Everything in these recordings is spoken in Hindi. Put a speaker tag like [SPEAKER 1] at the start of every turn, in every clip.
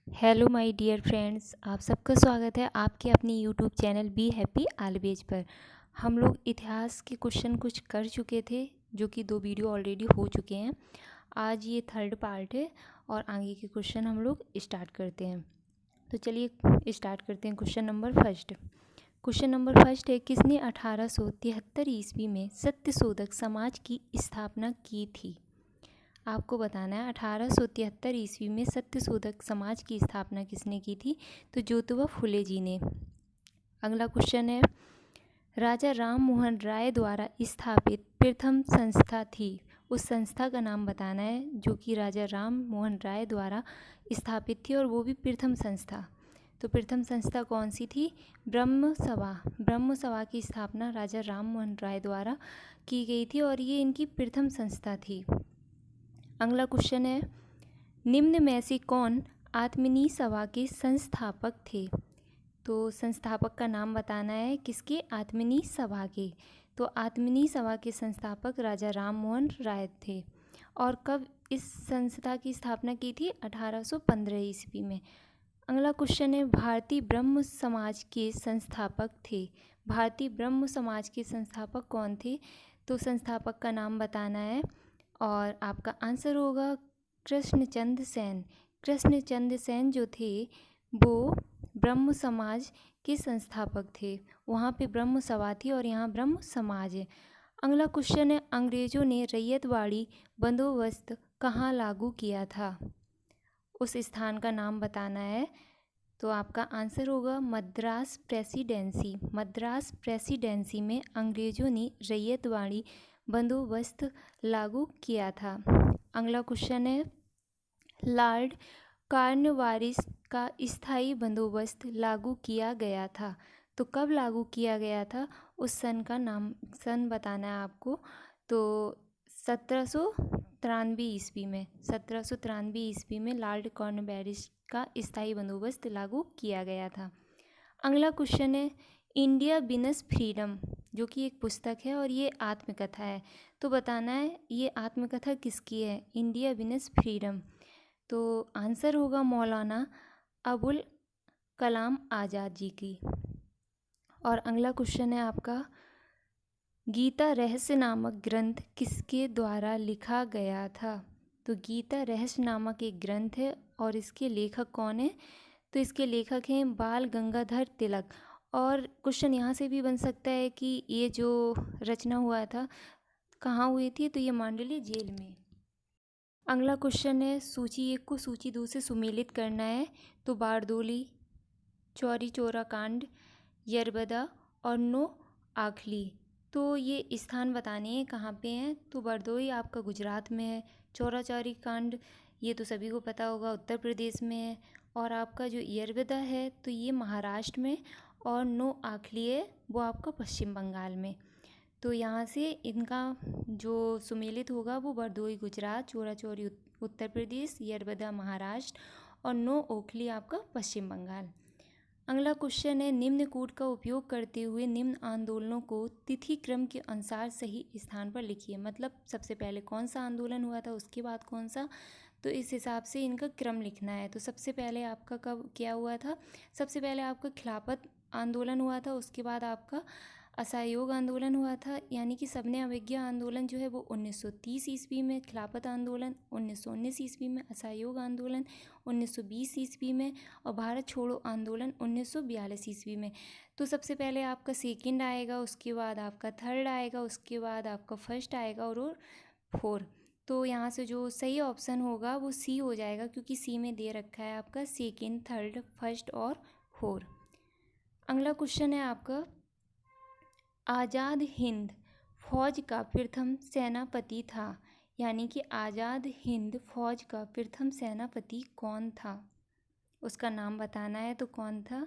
[SPEAKER 1] हेलो माय डियर फ्रेंड्स, आप सबका स्वागत है आपके अपनी YouTube channel be happy always पर। हम लोग इतिहास के क्वेश्चन कुछ कर चुके थे, जो कि 2 वीडियो ऑलरेडी हो चुके हैं। आज ये थर्ड पार्ट है और आगे के क्वेश्चन हम लोग स्टार्ट करते हैं। तो चलिए स्टार्ट करते हैं। क्वेश्चन नंबर फर्स्ट है, किसने 1873 ईस्वी में सत्यशोधक समाज की स्थापना की थी? आपको बताना है 1873 ईस्वी में सत्यशोधक समाज की स्थापना किसने की थी? तो ज्योतिबा फुले जी ने। अगला क्वेश्चन है, राजा राम मोहन राय द्वारा स्थापित प्रथम संस्था थी, उस संस्था का नाम बताना है जो कि राजा राम मोहन राय द्वारा स्थापित थी, और वो भी प्रथम संस्था। तो प्रथम संस्था कौन सी थी? ब्रह्म सभा की स्थापना राजा राम मोहन राय द्वारा की गई थी और ये इनकी प्रथम संस्था थी। अगला क्वेश्चन है, निम्न में से कौन आत्मनी सभा के संस्थापक थे? तो संस्थापक का नाम बताना है किसके? आत्मनी सभा के। तो आत्मनी सभा के संस्थापक राजा राम मोहन राय थे। और कब इस संस्था की स्थापना की थी? 1815 ईस्वी में। अगला क्वेश्चन है, भारतीय ब्रह्म समाज के संस्थापक थे। भारतीय ब्रह्म समाज के संस्थापक कौन थे? तो संस्थापक का नाम बताना है और आपका आंसर होगा कृष्णचंद्र सेन। कृष्णचंद्र सेन जो थे वो ब्रह्म समाज के संस्थापक थे। वहाँ पे ब्रह्म सभा थी और यहाँ ब्रह्म समाज है। अगला क्वेश्चन है, अंग्रेजों ने रैयतवाड़ी बंदोबस्त कहाँ लागू किया था? उस स्थान का नाम बताना है। तो आपका आंसर होगा मद्रास प्रेसिडेंसी। मद्रास प्रेसिडेंसी में अंग्रेजों ने रैयतवाड़ी बंदोबस्त लागू किया था। अगला क्वेश्चन है, लॉर्ड कॉर्नवालिस का स्थायी बंदोबस्त लागू किया गया था। तो कब लागू किया गया था? उस सन बताना है आपको। तो 1793 ईस्वी में। 1793 ईस्वी में लॉर्ड कॉर्नवालिस का स्थायी बंदोबस्त लागू किया गया था। अगला क्वेश्चन है, इंडिया बिजनेस फ्रीडम जो कि एक पुस्तक है और ये आत्मकथा है। तो बताना है ये आत्मकथा किसकी है? India business freedom. तो आंसर होगा मौलाना अबुल कलाम आज़ाद जी की। और अगला क्वेश्चन है आपका, गीता रहस्य नामक ग्रंथ किसके द्वारा लिखा गया था? तो गीता रहस्य नामक एक ग्रंथ है और इसके लेखक कौन है? तो इसके लेखक हैं बाल गंगाधर तिलक। और क्वेश्चन यहाँ से भी बन सकता है कि ये जो रचना हुआ था कहाँ हुई थी? तो ये मांडली जेल में। अगला क्वेश्चन है, सूची 1 को सूची 2 से सुमेलित करना है। तो बारदोली, चौरी चौरा कांड, यरबदा और नो आखली। तो ये स्थान बताने हैं कहाँ पे हैं। तो बारदोली आपका गुजरात में है। चौरा चौरी कांड ये तो सभी को पता होगा उत्तर प्रदेश में है। और आपका जो यरबदा है तो ये महाराष्ट्र में, और नो आखली है वो आपका पश्चिम बंगाल में। तो यहाँ से इनका जो सुमेलित होगा वो बरदोई गुजरात, चौरा चौरी उत्तर प्रदेश, यरबदा महाराष्ट्र और नो ओखली आपका पश्चिम बंगाल। अगला क्वेश्चन है, निम्न कूट का उपयोग करते हुए निम्न आंदोलनों को तिथि क्रम के अनुसार सही स्थान पर लिखिए। मतलब सबसे पहले कौन सा आंदोलन हुआ था, उसके बाद कौन सा, तो इस हिसाब से इनका क्रम लिखना है। तो सबसे पहले आपका कब क्या हुआ था? सबसे पहले आपका खिलाफत आंदोलन हुआ था, उसके बाद आपका असहयोग आंदोलन हुआ था, यानी कि सबने अवज्ञा आंदोलन जो है वो 1930 ईस्वी में, खिलाफत आंदोलन 1919 ईस्वी में, असहयोग आंदोलन 1920 ईस्वी में और भारत छोड़ो आंदोलन 1942 ईस्वी में। तो सबसे पहले आपका सेकंड आएगा, उसके बाद आपका थर्ड आएगा, उसके बाद आपका फर्स्ट आएगा और फोर। तो यहाँ से जो सही ऑप्शन होगा वो सी हो जाएगा, क्योंकि सी में दे रखा है आपका सेकंड, थर्ड, फर्स्ट और फोर। अगला क्वेश्चन है आपका, आज़ाद हिंद फौज का प्रथम सेनापति था, यानी कि आज़ाद हिंद फौज का प्रथम सेनापति कौन था? उसका नाम बताना है। तो कौन था?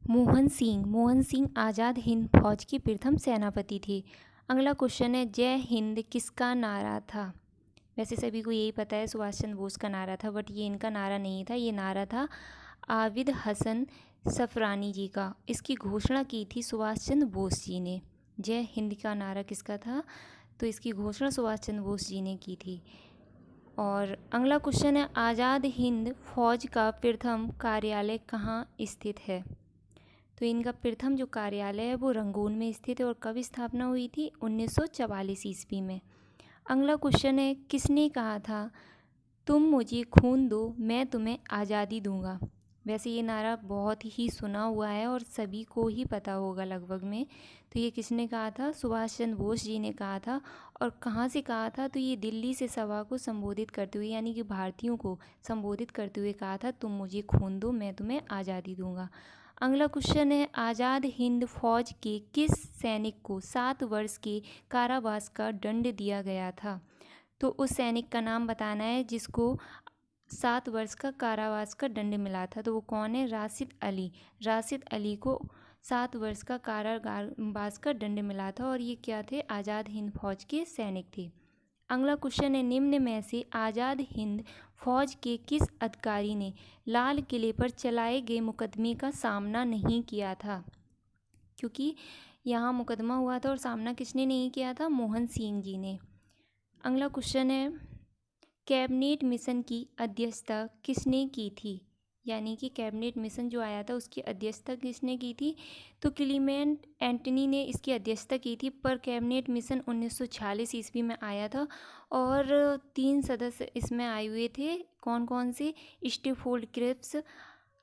[SPEAKER 1] मोहन सिंह। मोहन सिंह आज़ाद हिंद फौज के प्रथम सेनापति थे। अगला क्वेश्चन है, जय हिंद किसका नारा था? वैसे सभी को यही पता है सुभाष चंद्र बोस का नारा था, बट ये इनका नारा नहीं था, ये नारा था आबिद हसन सफरानी जी का। इसकी घोषणा की थी सुभाष चंद्र बोस जी ने। जय हिंद का नारा किसका था? तो इसकी घोषणा सुभाष चंद्र बोस जी ने की थी। और अगला क्वेश्चन है, आज़ाद हिंद फौज का प्रथम कार्यालय कहाँ स्थित है? तो इनका प्रथम जो कार्यालय है वो रंगून में स्थित है। और कब स्थापना हुई थी? 1944 ईस्वी में। अगला क्वेश्चन है, किसने कहा था तुम मुझे खून दो मैं तुम्हें आज़ादी दूंगा? वैसे ये नारा बहुत ही सुना हुआ है और सभी को ही पता होगा लगभग में। तो ये किसने कहा था? सुभाष चंद्र बोस जी ने कहा था। और कहाँ से कहा था? तो ये दिल्ली से सभा को संबोधित करते हुए, यानी कि भारतीयों को संबोधित करते हुए कहा था, तुम मुझे खून दो मैं तुम्हें आज़ादी दूंगा। अगला क्वेश्चन है, आज़ाद हिंद फौज के किस सैनिक को 7 वर्ष के कारावास का दंड दिया गया था? तो उस सैनिक का नाम बताना है जिसको 7 वर्ष का कारावास का दंड मिला था। तो वो कौन है? राशिद अली। राशिद अली को 7 वर्ष का कारावास का दंड मिला था और ये क्या थे? आज़ाद हिंद फौज के सैनिक थे। अगला क्वेश्चन है, निम्न में से आज़ाद हिंद फौज के किस अधिकारी ने लाल किले पर चलाए गए मुकदमे का सामना नहीं किया था? क्योंकि यहाँ मुकदमा हुआ था और सामना किसने नहीं किया था? मोहन सिंह जी ने। अगला क्वेश्चन है, कैबिनेट मिशन की अध्यक्षता किसने की थी? यानी कि कैबिनेट मिशन जो आया था उसकी अध्यक्षता किसने की थी? तो क्लीमेंट एंटनी ने इसकी अध्यक्षता की थी। पर कैबिनेट मिशन 1946 ईस्वी में आया था और 3 सदस्य इसमें आए हुए थे। कौन कौन से? स्टीफोर्ड क्रिप्स,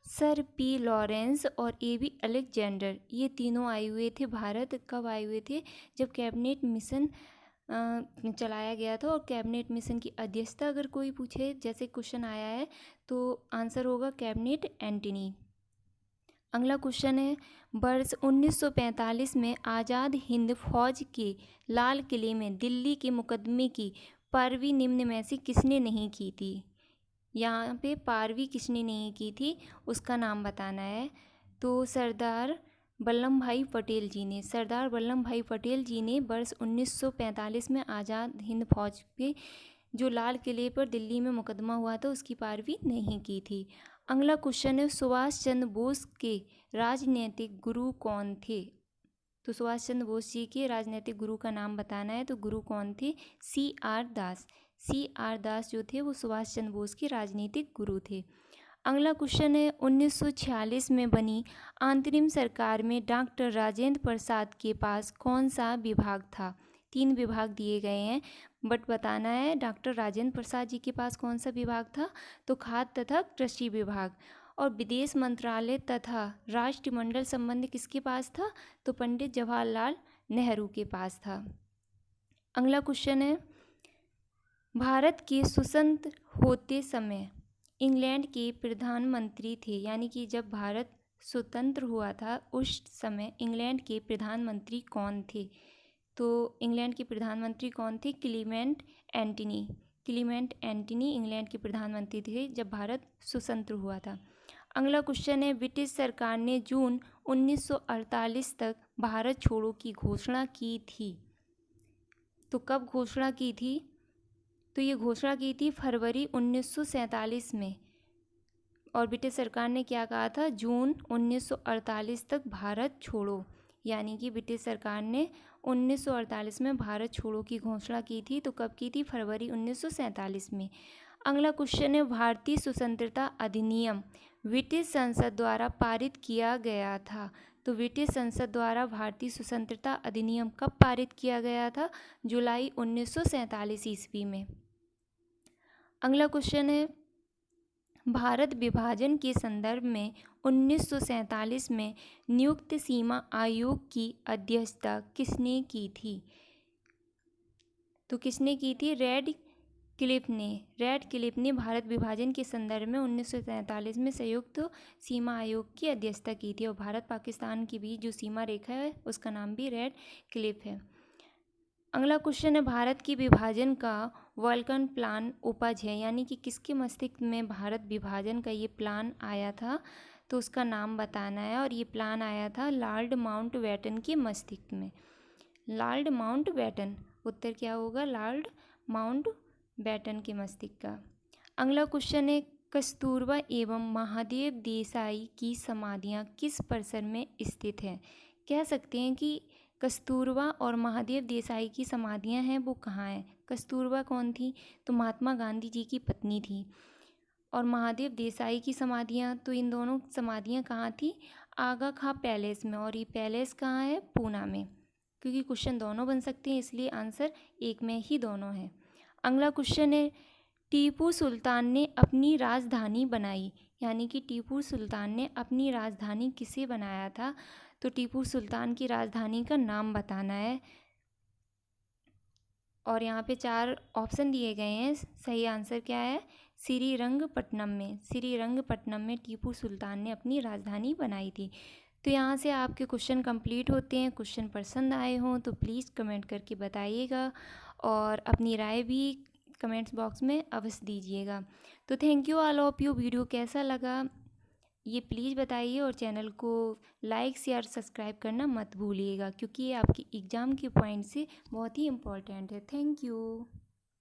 [SPEAKER 1] सर पी लॉरेंस और ए.बी. अलेक्जेंडर। ये तीनों आए हुए थे भारत। कब आए हुए थे? जब कैबिनेट मिशन चलाया गया था। और कैबिनेट मिशन की अध्यक्षता अगर कोई पूछे, जैसे क्वेश्चन आया है, तो आंसर होगा कैबिनेट एंटनी। अगला क्वेश्चन है, वर्ष 1945 में आज़ाद हिंद फौज के लाल किले में दिल्ली के मुकदमे की पैरवी निम्न में से किसने नहीं की थी? यहाँ पे पैरवी किसने नहीं की थी उसका नाम बताना है। तो सरदार वल्लभ भाई पटेल जी ने। सरदार वल्लभ भाई पटेल जी ने वर्ष 1945 में आज़ाद हिंद फौज पे जो लाल किले पर दिल्ली में मुकदमा हुआ था उसकी पैरवी नहीं की थी। अगला क्वेश्चन है, सुभाष चंद्र बोस के राजनीतिक गुरु कौन थे? तो सुभाष चंद्र बोस जी के राजनीतिक गुरु का नाम बताना है। तो गुरु कौन थे? C.R. दास। C.R. दास जो थे वो सुभाष चंद्र बोस के राजनीतिक गुरु थे। अगला क्वेश्चन है, 1946 में बनी अंतरिम सरकार में डॉक्टर राजेंद्र प्रसाद के पास कौन सा विभाग था? 3 विभाग दिए गए हैं बट बताना है डॉक्टर राजेंद्र प्रसाद जी के पास कौन सा विभाग था? तो खाद्य तथा कृषि विभाग। और विदेश मंत्रालय तथा राष्ट्रमंडल संबंध किसके पास था? तो पंडित जवाहरलाल नेहरू के पास था। अगला क्वेश्चन है, भारत के स्वतंत्र होते समय इंग्लैंड के प्रधानमंत्री थे, यानी कि जब भारत स्वतंत्र हुआ था उस समय इंग्लैंड के प्रधानमंत्री कौन थे? तो इंग्लैंड के प्रधानमंत्री कौन थे? Clement Antony. Clement Antony England के प्रधानमंत्री थे जब भारत स्वतंत्र हुआ था। अगला क्वेश्चन है, ब्रिटिश सरकार ने जून 1948 तक भारत छोड़ो की घोषणा की थी। तो कब घोषणा की थी? तो ये घोषणा की थी फरवरी 1947 में। और ब्रिटिश सरकार ने क्या कहा था? जून 1948 तक भारत छोड़ो। यानी कि ब्रिटिश सरकार ने 1948 में भारत छोड़ो की घोषणा की थी। तो कब की थी? फरवरी 1947 में। अगला क्वेश्चन है, भारतीय स्वतंत्रता अधिनियम ब्रिटिश संसद द्वारा पारित किया गया था। तो ब्रिटिश संसद द्वारा भारतीय स्वतंत्रता अधिनियम कब पारित किया गया था? जुलाई 1947 ईस्वी में। अगला क्वेश्चन है, भारत विभाजन के संदर्भ में 1947 में नियुक्त सीमा आयोग की अध्यक्षता किसने की थी? तो किसने की थी? रेड क्लिफ ने। रेड क्लिफ ने भारत विभाजन के संदर्भ में 1947 में संयुक्त सीमा आयोग की अध्यक्षता की थी। और भारत पाकिस्तान के बीच जो सीमा रेखा है उसका नाम भी रेड क्लिफ है। अगला क्वेश्चन है, भारत की विभाजन का वल्कन प्लान उपज है, यानी कि किसके मस्तिष्क में भारत विभाजन का ये प्लान आया था? तो उसका नाम बताना है। और ये प्लान आया था लॉर्ड माउंटबेटन के मस्तिष्क में। लॉर्ड माउंटबेटन, उत्तर क्या होगा? लॉर्ड माउंटबेटन के मस्तिष्क का। अगला क्वेश्चन है, कस्तूरबा एवं महादेव देसाई की समाधियाँ किस परिसर में स्थित हैं? कह सकते हैं कि कस्तूरबा और महादेव देसाई की समाधियां हैं वो कहाँ हैं? कस्तूरबा कौन थी? तो महात्मा गांधी जी की पत्नी थी। और महादेव देसाई की समाधियां, तो इन दोनों समाधियां कहाँ थी? आगा खां पैलेस में। और ये पैलेस कहाँ है? पूना में। क्योंकि क्वेश्चन दोनों बन सकते हैं इसलिए आंसर एक में ही दोनों है। अगला क्वेश्चन है, टीपू सुल्तान ने अपनी राजधानी बनाई, यानी कि टीपू सुल्तान ने अपनी राजधानी किसे बनाया था? तो टीपू सुल्तान की राजधानी का नाम बताना है। और यहाँ पे 4 ऑप्शन दिए गए हैं। सही आंसर क्या है? श्रीरंगपट्टनम में। श्रीरंगपट्टनम में टीपू सुल्तान ने अपनी राजधानी बनाई थी। तो यहाँ से आपके क्वेश्चन कंप्लीट होते हैं। क्वेश्चन पसंद आए हों तो प्लीज़ कमेंट करके बताइएगा और अपनी राय भी कमेंट्स बॉक्स में अवश्य दीजिएगा। तो thank you all of you. Video कैसा लगा ये प्लीज़ बताइए और चैनल को लाइक शेयर सब्सक्राइब करना मत भूलिएगा, क्योंकि ये आपकी एग्ज़ाम के पॉइंट से बहुत ही इम्पोर्टेंट है। Thank you.